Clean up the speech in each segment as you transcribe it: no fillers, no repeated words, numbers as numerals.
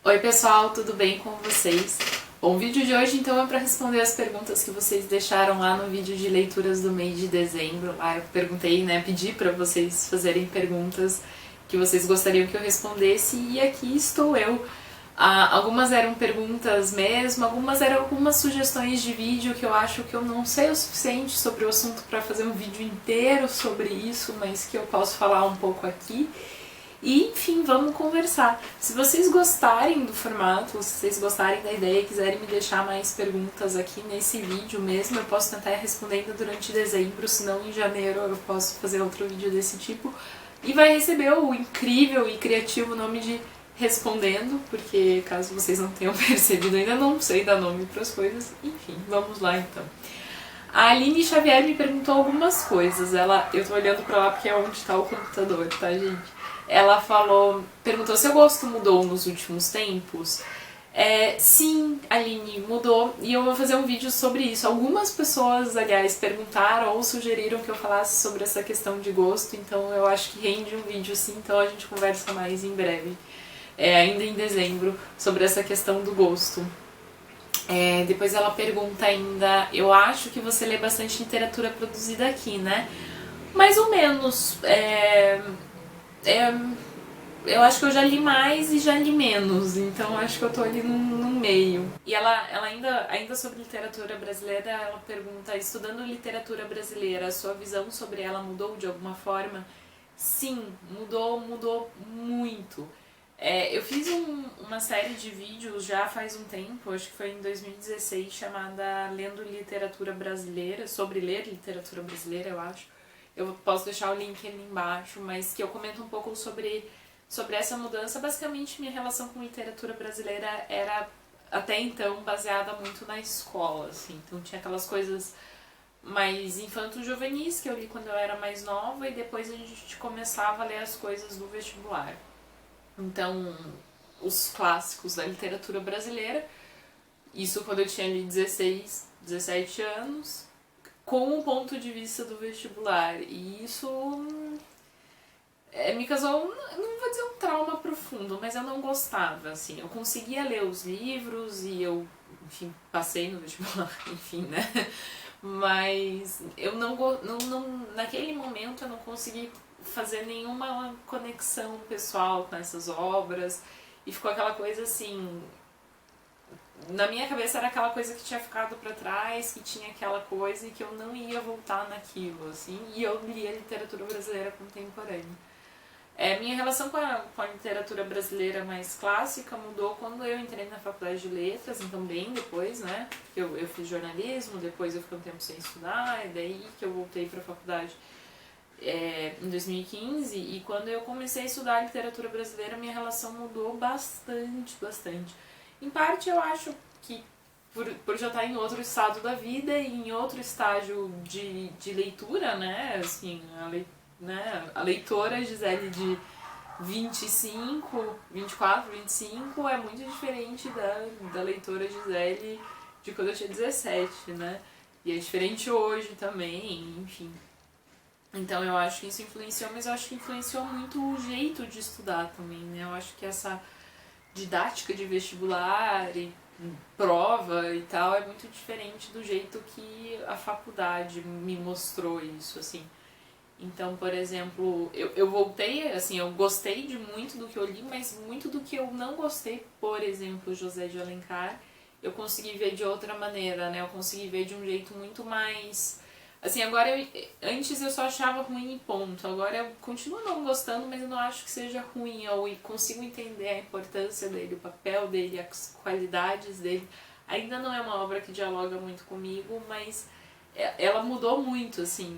Oi pessoal, tudo bem com vocês? Bom, o vídeo de hoje então é para responder as perguntas que vocês deixaram lá no vídeo de leituras do mês de dezembro. Lá eu perguntei, pedi para vocês fazerem perguntas que vocês gostariam que eu respondesse e aqui estou eu. Algumas eram perguntas mesmo, algumas eram algumas sugestões de vídeo que eu acho que eu não sei o suficiente sobre o assunto para fazer um vídeo inteiro sobre isso, mas que eu posso falar um pouco aqui. E, enfim, vamos conversar. Se vocês gostarem do formato, se vocês gostarem da ideia e quiserem me deixar mais perguntas aqui nesse vídeo mesmo, eu posso tentar ir respondendo durante dezembro, senão em janeiro eu posso fazer outro vídeo desse tipo. E vai receber o incrível e criativo nome de Respondendo, porque caso vocês não tenham percebido, ainda não sei dar nome para as coisas. Enfim, vamos lá então. A Aline Xavier me perguntou algumas coisas. Eu tô olhando pra lá porque é onde tá o computador, tá, gente? Ela perguntou se o gosto mudou nos últimos tempos. Sim, Aline, mudou. E eu vou fazer um vídeo sobre isso. Algumas pessoas, aliás, perguntaram ou sugeriram que eu falasse sobre essa questão de gosto. Então eu acho que rende um vídeo sim. Então a gente conversa mais em breve. Ainda em dezembro, sobre essa questão do gosto. Depois ela pergunta ainda, eu acho que você lê bastante literatura produzida aqui, né? Mais ou menos. Eu acho que eu já li mais e já li menos, então acho que eu tô ali no meio. E ela ainda sobre literatura brasileira, ela pergunta, estudando literatura brasileira, a sua visão sobre ela mudou de alguma forma? Sim, mudou muito. Eu fiz uma série de vídeos já faz um tempo, acho que foi em 2016, chamada Lendo Literatura Brasileira, sobre ler literatura brasileira, eu acho. Eu posso deixar o link ali embaixo, mas que eu comento um pouco sobre essa mudança. Basicamente, minha relação com literatura brasileira era, até então, baseada muito na escola, assim. Então tinha aquelas coisas mais infanto-juvenis que eu li quando eu era mais nova e depois a gente começava a ler as coisas do vestibular. Então, os clássicos da literatura brasileira, isso quando eu tinha ali 16, 17 anos, com o ponto de vista do vestibular. E isso me causou, não vou dizer um trauma profundo, mas eu não gostava, assim. Eu conseguia ler os livros e eu, enfim, passei no vestibular, enfim, né? Mas eu não naquele momento eu não consegui fazer nenhuma conexão pessoal com essas obras e ficou aquela coisa assim, na minha cabeça era aquela coisa que tinha ficado pra trás, que tinha aquela coisa e que eu não ia voltar naquilo, assim, e eu lia literatura brasileira contemporânea. Minha relação com a literatura brasileira mais clássica mudou quando eu entrei na faculdade de letras, então bem depois, né, porque eu fiz jornalismo, depois eu fiquei um tempo sem estudar, e daí que eu voltei pra faculdade em 2015, e quando eu comecei a estudar literatura brasileira, minha relação mudou bastante. Em parte eu acho que por já estar em outro estado da vida e em outro estágio de leitura, né, assim, a leitora Gisele de 25, 24, 25 é muito diferente da leitora Gisele de quando eu tinha 17, né, e é diferente hoje também, enfim. Então eu acho que isso influenciou, mas eu acho que influenciou muito o jeito de estudar também, né? Eu acho que essa didática de vestibular e prova e tal é muito diferente do jeito que a faculdade me mostrou isso, assim. Então, por exemplo, eu voltei, assim, eu gostei de muito do que eu li, mas muito do que eu não gostei, por exemplo, José de Alencar, eu consegui ver de outra maneira, né? Eu consegui ver de um jeito muito mais... Assim, agora, antes eu só achava ruim e ponto. Agora eu continuo não gostando, mas eu não acho que seja ruim. Eu consigo entender a importância dele, o papel dele, as qualidades dele. Ainda não é uma obra que dialoga muito comigo, mas ela mudou muito, assim,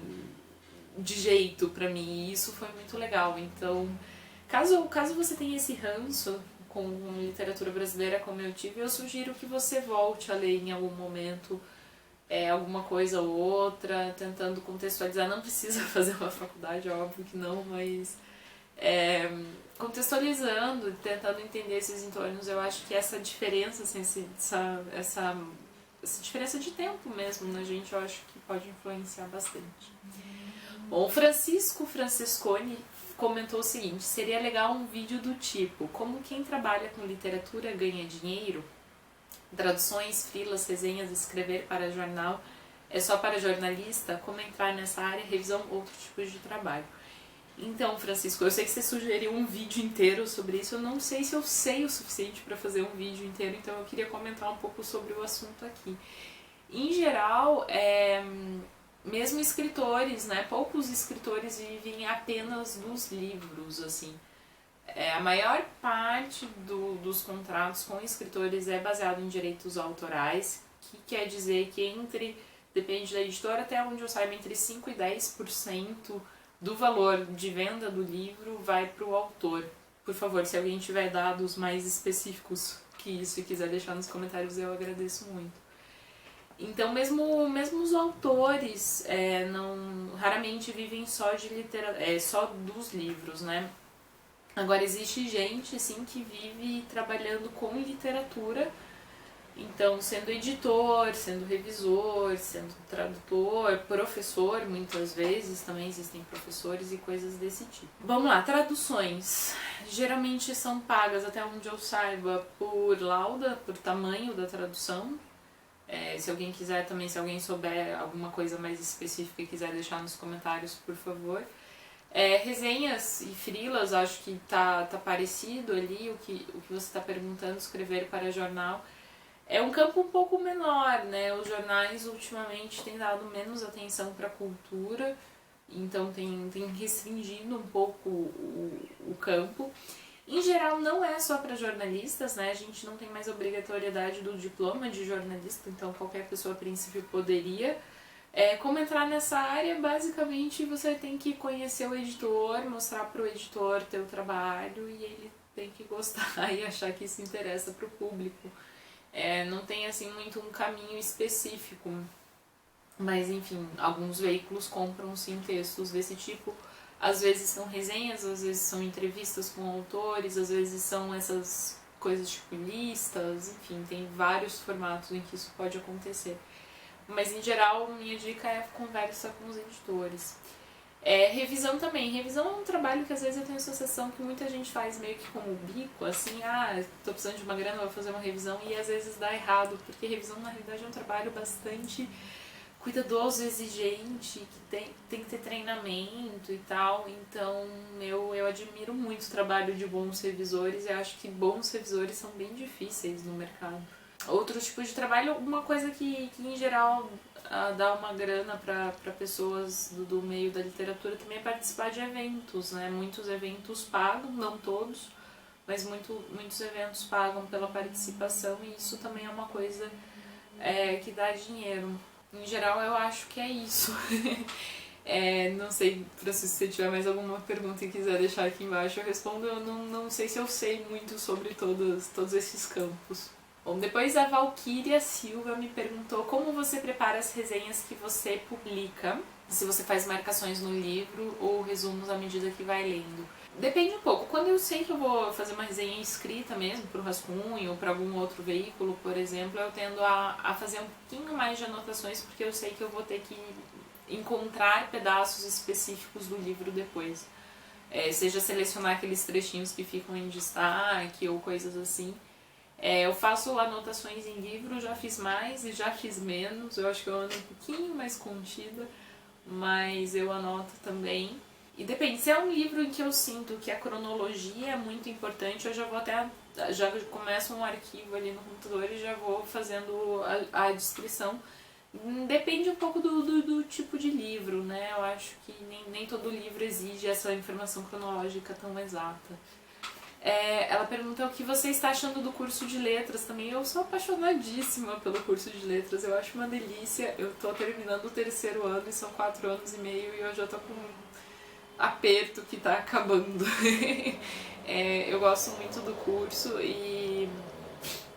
de jeito pra mim. E isso foi muito legal. Então, caso você tenha esse ranço com literatura brasileira como eu tive, eu sugiro que você volte a ler em algum momento alguma coisa ou outra, tentando contextualizar. Não precisa fazer uma faculdade, é óbvio que não, mas contextualizando, tentando entender esses entornos, eu acho que essa diferença, assim, essa diferença de tempo mesmo na gente, eu acho que pode influenciar bastante. Bom, o Francisco Francesconi comentou o seguinte: seria legal um vídeo do tipo como quem trabalha com literatura ganha dinheiro, traduções, freelas, resenhas, escrever para jornal é só para jornalista, como entrar nessa área, revisão, outros tipos de trabalho. Então, Francisco, eu sei que você sugeriu um vídeo inteiro sobre isso, eu não sei se eu sei o suficiente para fazer um vídeo inteiro, então eu queria comentar um pouco sobre o assunto aqui. Em geral, mesmo escritores, né, poucos escritores vivem apenas dos livros, assim. A maior parte dos contratos com escritores é baseado em direitos autorais, que quer dizer que depende da editora, até onde eu saiba, entre 5% e 10% do valor de venda do livro vai para o autor. Por favor, se alguém tiver dados mais específicos que isso e quiser deixar nos comentários, eu agradeço muito. Então, mesmo os autores raramente vivem só só dos livros, né? Agora, existe gente, assim, que vive trabalhando com literatura, então, sendo editor, sendo revisor, sendo tradutor, professor, muitas vezes, também existem professores e coisas desse tipo. Vamos lá, traduções. Geralmente são pagas, até onde eu saiba, por lauda, por tamanho da tradução. Se alguém quiser também, se alguém souber alguma coisa mais específica e quiser deixar nos comentários, por favor. Resenhas e freelas, acho que tá parecido ali o que você está perguntando, escrever para jornal. É um campo um pouco menor, né? Os jornais ultimamente têm dado menos atenção para a cultura, então tem restringido um pouco o campo. Em geral, não é só para jornalistas, né? A gente não tem mais obrigatoriedade do diploma de jornalista, então qualquer pessoa, a princípio, poderia. Como entrar nessa área, basicamente você tem que conhecer o editor, mostrar para o editor teu trabalho e ele tem que gostar e achar que isso interessa para o público. Não tem assim muito um caminho específico, mas enfim, alguns veículos compram sim textos desse tipo. Às vezes são resenhas, às vezes são entrevistas com autores, às vezes são essas coisas tipo listas, enfim, tem vários formatos em que isso pode acontecer. Mas em geral, minha dica é conversa com os editores. Revisão também. Revisão é um trabalho que às vezes eu tenho a sensação que muita gente faz meio que como bico, assim, tô precisando de uma grana, vou fazer uma revisão, e às vezes dá errado, porque revisão na realidade é um trabalho bastante cuidadoso, exigente, que tem que ter treinamento e tal, então eu admiro muito o trabalho de bons revisores e acho que bons revisores são bem difíceis no mercado. Outro tipo de trabalho, uma coisa que em geral dá uma grana para pessoas do meio da literatura também é participar de eventos, né? Muitos eventos pagam, não todos, mas muitos eventos pagam pela participação e isso também é uma coisa que dá dinheiro. Em geral, eu acho que é isso. Não sei, Francisco, se você tiver mais alguma pergunta e quiser deixar aqui embaixo, eu respondo. Eu não sei se eu sei muito sobre todos esses campos. Bom, depois a Valquíria Silva me perguntou como você prepara as resenhas que você publica, se você faz marcações no livro ou resumos à medida que vai lendo. Depende um pouco. Quando eu sei que eu vou fazer uma resenha escrita mesmo, para o rascunho ou para algum outro veículo, por exemplo, eu tendo a fazer um pouquinho mais de anotações, porque eu sei que eu vou ter que encontrar pedaços específicos do livro depois. Seja selecionar aqueles trechinhos que ficam em destaque ou coisas assim. Eu faço anotações em livro, já fiz mais e já fiz menos. Eu acho que eu ando um pouquinho mais contida, mas eu anoto também. E depende, se é um livro em que eu sinto que a cronologia é muito importante, eu já começo um arquivo ali no computador e já vou fazendo a descrição. Depende um pouco do tipo de livro, né? Eu acho que nem todo livro exige essa informação cronológica tão exata. Ela pergunta o que você está achando do curso de letras também. Eu sou apaixonadíssima pelo curso de letras, eu acho uma delícia. Eu tô terminando o 3º ano e são 4 anos e meio e eu já tô com um aperto que tá acabando. Eu gosto muito do curso e,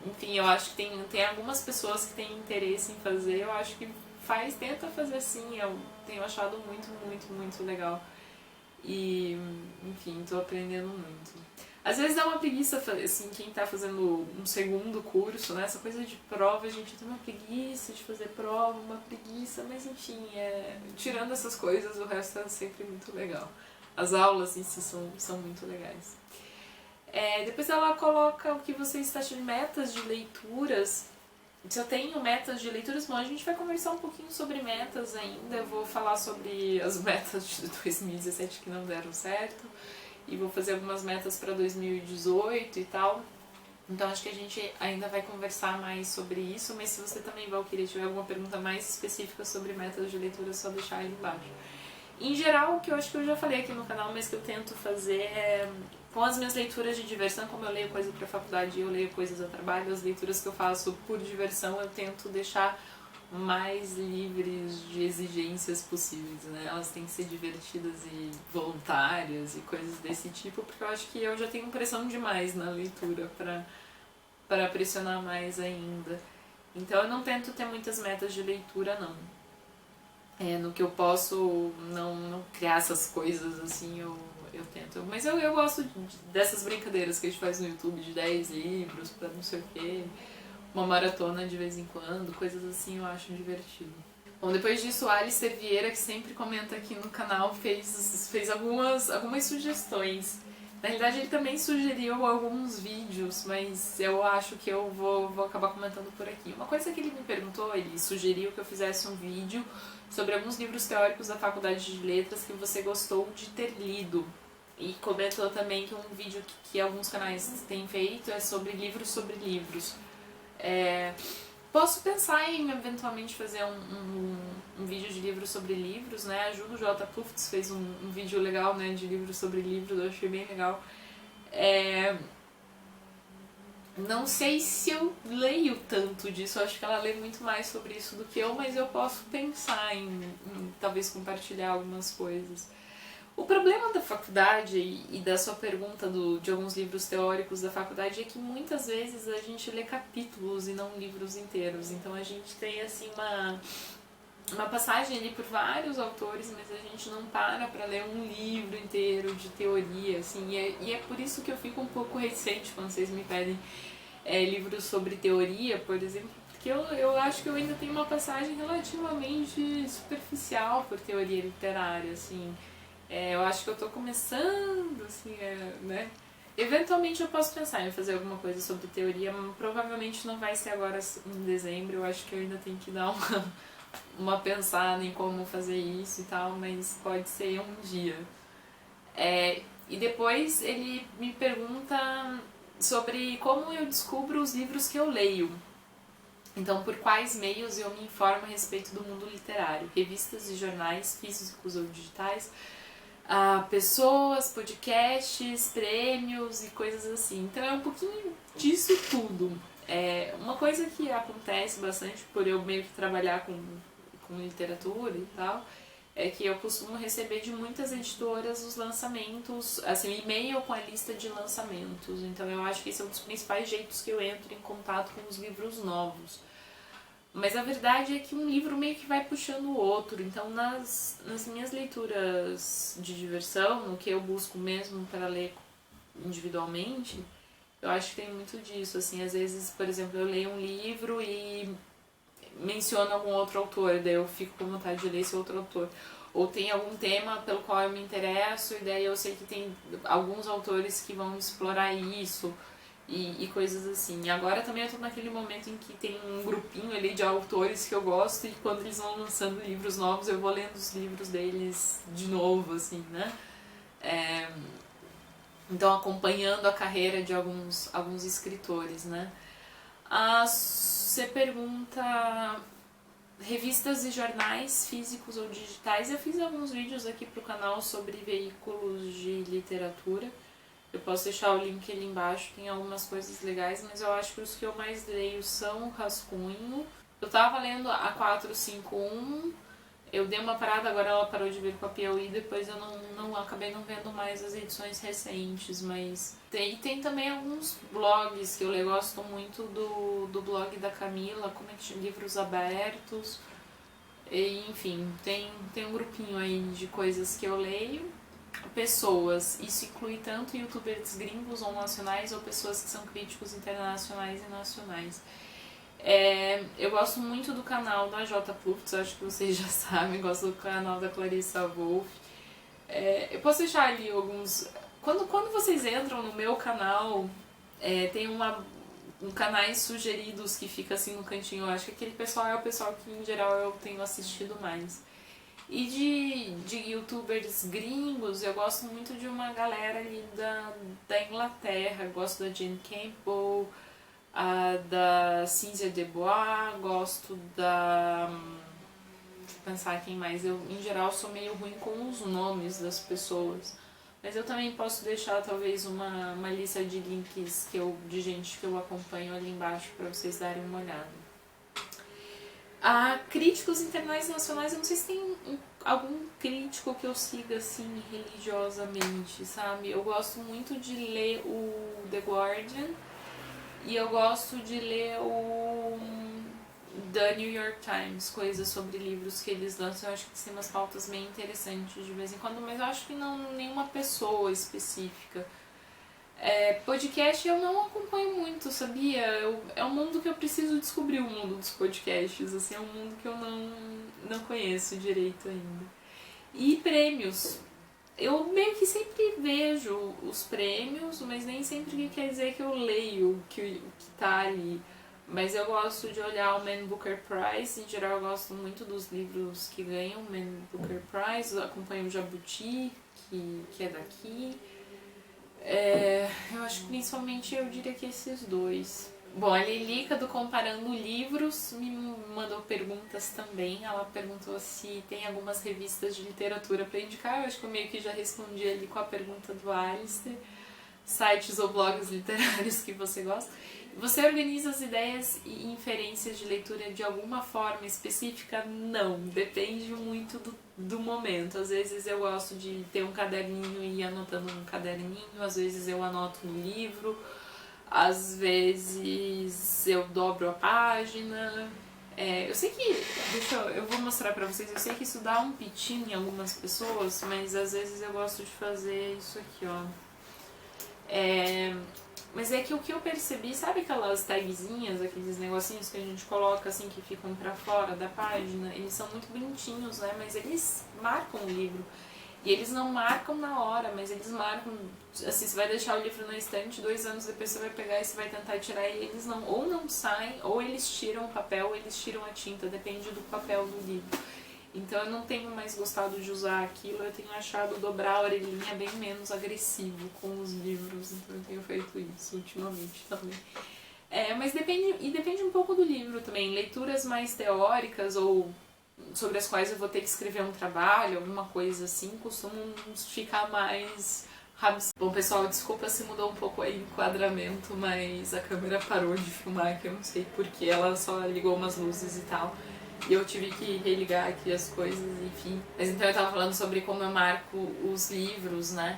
enfim, eu acho que tem algumas pessoas que têm interesse em fazer. Eu acho que tenta fazer sim, eu tenho achado muito, muito, muito legal. E, enfim, tô aprendendo muito. Às vezes dá uma preguiça, assim, quem tá fazendo um segundo curso, né? Essa coisa de prova, a gente tem uma preguiça de fazer prova, uma preguiça, mas enfim, tirando essas coisas, o resto é sempre muito legal. as aulas em si são muito legais. Depois ela coloca o que você está de metas de leituras. Se eu tenho metas de leituras, bom, a gente vai conversar um pouquinho sobre metas ainda. Eu vou falar sobre as metas de 2017 que não deram certo. E vou fazer algumas metas para 2018 e tal. Então acho que a gente ainda vai conversar mais sobre isso. Mas se você também, Valquíria, tiver alguma pergunta mais específica sobre metas de leitura, é só deixar aí embaixo. Em geral, o que eu acho que eu já falei aqui no canal, mas que eu tento fazer é... Com as minhas leituras de diversão, como eu leio coisas para faculdade e eu leio coisas a trabalho, as leituras que eu faço por diversão eu tento deixar mais livres de exigências possíveis, né? Elas têm que ser divertidas e voluntárias e coisas desse tipo, porque eu acho que eu já tenho pressão demais na leitura para pressionar mais ainda. Então eu não tento ter muitas metas de leitura, não. No que eu posso não criar essas coisas assim, eu tento. Mas eu gosto dessas brincadeiras que a gente faz no YouTube, de 10 livros, pra não sei o quê, uma maratona de vez em quando, coisas assim eu acho divertido. Bom, depois disso, o Alistair Vieira, que sempre comenta aqui no canal, fez algumas sugestões. Na realidade, ele também sugeriu alguns vídeos, mas eu acho que eu vou acabar comentando por aqui. Uma coisa que ele me perguntou, ele sugeriu que eu fizesse um vídeo sobre alguns livros teóricos da Faculdade de Letras que você gostou de ter lido. E comentou também que um vídeo que alguns canais têm feito é sobre livros. Posso pensar em eventualmente fazer um vídeo de livros sobre livros, né? A Ju J. Tufts fez um vídeo legal, né, de livros sobre livros, eu achei bem legal. Não sei se eu leio tanto disso, eu acho que ela lê muito mais sobre isso do que eu, mas eu posso pensar em talvez compartilhar algumas coisas. O problema da faculdade e da sua pergunta de alguns livros teóricos da faculdade é que muitas vezes a gente lê capítulos e não livros inteiros. Então a gente tem assim uma passagem ali por vários autores, mas a gente não para ler um livro inteiro de teoria, assim. E é por isso que eu fico um pouco reticente quando vocês me pedem livros sobre teoria, por exemplo, porque eu acho que eu ainda tenho uma passagem relativamente superficial por teoria literária, assim. Eu acho que eu tô começando, assim, né? Eventualmente eu posso pensar em fazer alguma coisa sobre teoria, mas provavelmente não vai ser agora em dezembro. Eu acho que eu ainda tenho que dar uma pensada em como fazer isso e tal, mas pode ser um dia. E depois ele me pergunta sobre como eu descubro os livros que eu leio. Então, por quais meios eu me informo a respeito do mundo literário? Revistas e jornais físicos ou digitais, pessoas, podcasts, prêmios e coisas assim. Então é um pouquinho disso tudo. Uma coisa que acontece bastante por eu meio que trabalhar com literatura e tal, é que eu costumo receber de muitas editoras os lançamentos, assim, e-mail com a lista de lançamentos. Então eu acho que esse é um dos principais jeitos que eu entro em contato com os livros novos. Mas a verdade é que um livro meio que vai puxando o outro. Então nas minhas leituras de diversão, no que eu busco mesmo para ler individualmente, eu acho que tem muito disso. Assim, às vezes, por exemplo, eu leio um livro e menciono algum outro autor, daí eu fico com vontade de ler esse outro autor. Ou tem algum tema pelo qual eu me interesso, e daí eu sei que tem alguns autores que vão explorar isso. E coisas assim. Agora também eu tô naquele momento em que tem um grupinho ali de autores que eu gosto, e quando eles vão lançando livros novos eu vou lendo os livros deles de novo, assim, né? Então acompanhando a carreira de alguns escritores, né? Você pergunta revistas e jornais físicos ou digitais. Eu fiz alguns vídeos aqui pro canal sobre veículos de literatura. Eu posso deixar o link ali embaixo, tem algumas coisas legais, mas eu acho que os que eu mais leio são o Rascunho. Eu tava lendo a 451, eu dei uma parada, agora ela parou de vir com a Piauí, depois eu acabei não vendo mais as edições recentes, mas... Tem também alguns blogs que eu gosto muito do blog da Camila, como é que chama? Livros Abertos, e, enfim, tem um grupinho aí de coisas que eu leio. Pessoas, isso inclui tanto youtubers gringos ou nacionais ou pessoas que são críticos internacionais e nacionais. Eu gosto muito do canal da J. Tufts, acho que vocês já sabem, gosto do canal da Clarissa Wolff. Eu posso deixar ali alguns... Quando vocês entram no meu canal, tem canais sugeridos que fica assim no cantinho. Eu acho que aquele pessoal é o pessoal que em geral eu tenho assistido mais. E de youtubers gringos, eu gosto muito de uma galera ali da Inglaterra. Eu gosto da Jane Campbell, da Cynthia Debois, gosto da... Deixa eu pensar quem mais. Eu, em geral, sou meio ruim com os nomes das pessoas. Mas eu também posso deixar, talvez, uma lista de links de gente que eu acompanho ali embaixo para vocês darem uma olhada. Críticos internacionais, eu não sei se tem algum crítico que eu siga assim religiosamente, sabe? Eu gosto muito de ler o The Guardian e eu gosto de ler o The New York Times, coisas sobre livros que eles lançam. Eu acho que tem umas pautas bem interessantes de vez em quando, mas eu acho que não nenhuma pessoa específica. Podcast eu não acompanho muito, sabia? É um mundo que eu preciso descobrir, o mundo dos podcasts, assim, é um mundo que eu não conheço direito ainda. E prêmios. Eu meio que sempre vejo os prêmios, mas nem sempre quer dizer que eu leio o que tá ali. Mas eu gosto de olhar o Man Booker Prize, em geral eu gosto muito dos livros que ganham o Man Booker Prize, eu acompanho o Jabuti, que é daqui. Eu acho que principalmente eu diria que esses dois. Bom, a Lilica do Comparando Livros me mandou perguntas também. Ela perguntou se tem algumas revistas de literatura para indicar. Eu acho que eu meio que já respondi ali com a pergunta do Alistair. Sites ou blogs literários que você gosta. Você organiza as ideias e inferências de leitura de alguma forma específica? Não, depende muito do momento. Às vezes eu gosto de ter um caderninho e ir anotando no caderninho, às vezes eu anoto no livro, às vezes eu dobro a página. Eu sei que, eu vou mostrar pra vocês, eu sei que isso dá um pitinho em algumas pessoas, mas às vezes eu gosto de fazer isso aqui, ó. Mas é que o que eu percebi, sabe aquelas tagzinhas, aqueles negocinhos que a gente coloca assim que ficam pra fora da página? Eles são muito bonitinhos, né? Mas eles marcam o livro. E eles não marcam na hora, mas eles marcam, assim, você vai deixar o livro na estante, 2 anos depois você vai pegar e você vai tentar tirar e eles não saem, ou eles tiram o papel, ou eles tiram a tinta, depende do papel do livro. Então eu não tenho mais gostado de usar aquilo, eu tenho achado dobrar a orelhinha bem menos agressivo com os livros, então eu tenho feito isso ultimamente também. Mas depende um pouco do livro também. Leituras mais teóricas ou sobre as quais eu vou ter que escrever um trabalho, alguma coisa assim, costumam ficar mais rabiscadas. Bom, pessoal, desculpa se mudou um pouco aí o enquadramento, mas a câmera parou de filmar, que eu não sei porque, ela só ligou umas luzes e tal. E eu tive que religar aqui as coisas, enfim. Mas então eu tava falando sobre como eu marco os livros, né?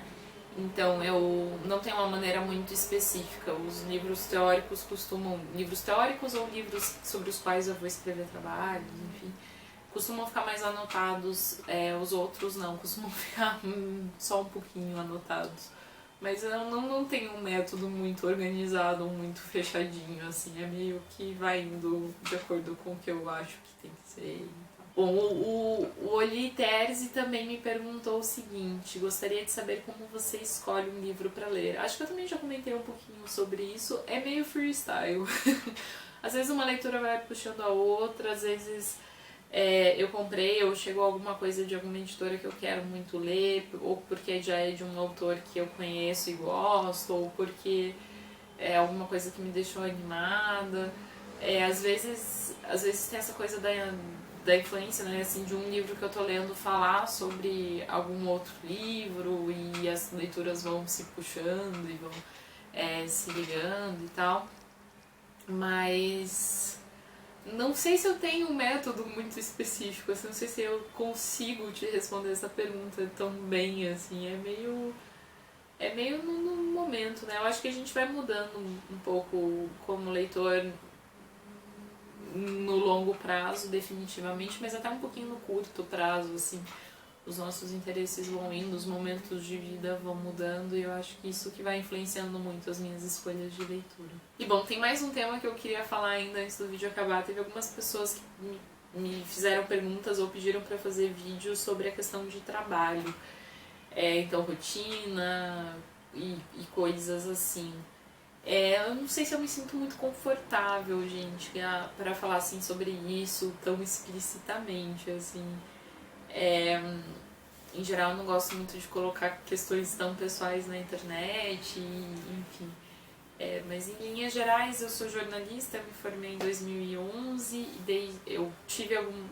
Então eu não tenho uma maneira muito específica. Os livros teóricos costumam... Livros teóricos ou livros sobre os quais eu vou escrever trabalhos, enfim. Costumam ficar mais anotados, os outros não, costumam ficar só um pouquinho anotados. Mas eu não tenho um método muito organizado, muito fechadinho, assim, é meio que vai indo de acordo com o que eu acho que tem que ser. Bom, o Oli Terzi também me perguntou o seguinte: gostaria de saber como você escolhe um livro para ler. Acho que eu também já comentei um pouquinho sobre isso, é meio freestyle. Às vezes uma leitura vai puxando a outra, às vezes... eu comprei ou chegou alguma coisa de alguma editora que eu quero muito ler, ou porque já é de um autor que eu conheço e gosto, ou porque é alguma coisa que me deixou animada. Às vezes tem essa coisa da influência, né, assim, de um livro que eu tô lendo falar sobre algum outro livro e as leituras vão se puxando e vão se ligando e tal. Mas... não sei se eu tenho um método muito específico, assim, não sei se eu consigo te responder essa pergunta tão bem, assim, é meio no momento, né? Eu acho que a gente vai mudando um pouco como leitor no longo prazo, definitivamente, mas até um pouquinho no curto prazo, assim. Os nossos interesses vão indo, os momentos de vida vão mudando e eu acho que isso que vai influenciando muito as minhas escolhas de leitura. E bom, tem mais um tema que eu queria falar ainda antes do vídeo acabar. Teve algumas pessoas que me fizeram perguntas ou pediram para fazer vídeos sobre a questão de trabalho. Então rotina e coisas assim. Eu não sei se eu me sinto muito confortável, gente, pra falar assim sobre isso tão explicitamente, assim. Em geral, eu não gosto muito de colocar questões tão pessoais na internet, enfim. Mas em linhas gerais, eu sou jornalista, eu me formei em 2011 e eu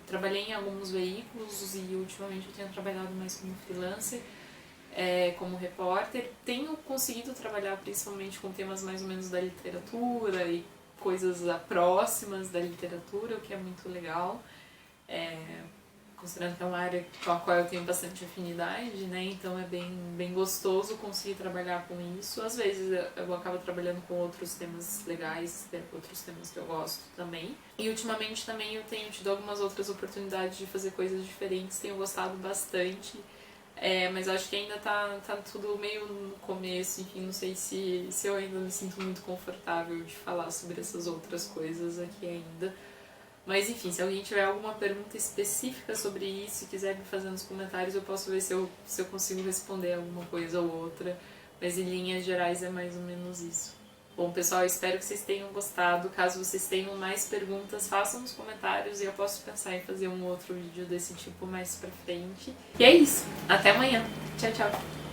trabalhei em alguns veículos e ultimamente eu tenho trabalhado mais como freelancer, como repórter. Tenho conseguido trabalhar principalmente com temas mais ou menos da literatura e coisas próximas da literatura, o que é muito legal. Considerando que é uma área com a qual eu tenho bastante afinidade, né? Então é bem gostoso conseguir trabalhar com isso. Às vezes eu acabo trabalhando com outros temas legais, outros temas que eu gosto também. E ultimamente também eu tenho tido algumas outras oportunidades de fazer coisas diferentes, tenho gostado bastante. Mas eu acho que ainda tá tudo meio no começo, enfim, não sei se eu ainda me sinto muito confortável de falar sobre essas outras coisas aqui ainda. Mas enfim, se alguém tiver alguma pergunta específica sobre isso e quiser me fazer nos comentários, eu posso ver se eu consigo responder alguma coisa ou outra. Mas em linhas gerais é mais ou menos isso. Bom, pessoal, eu espero que vocês tenham gostado. Caso vocês tenham mais perguntas, façam nos comentários e eu posso pensar em fazer um outro vídeo desse tipo mais pra frente. E é isso. Até amanhã. Tchau, tchau.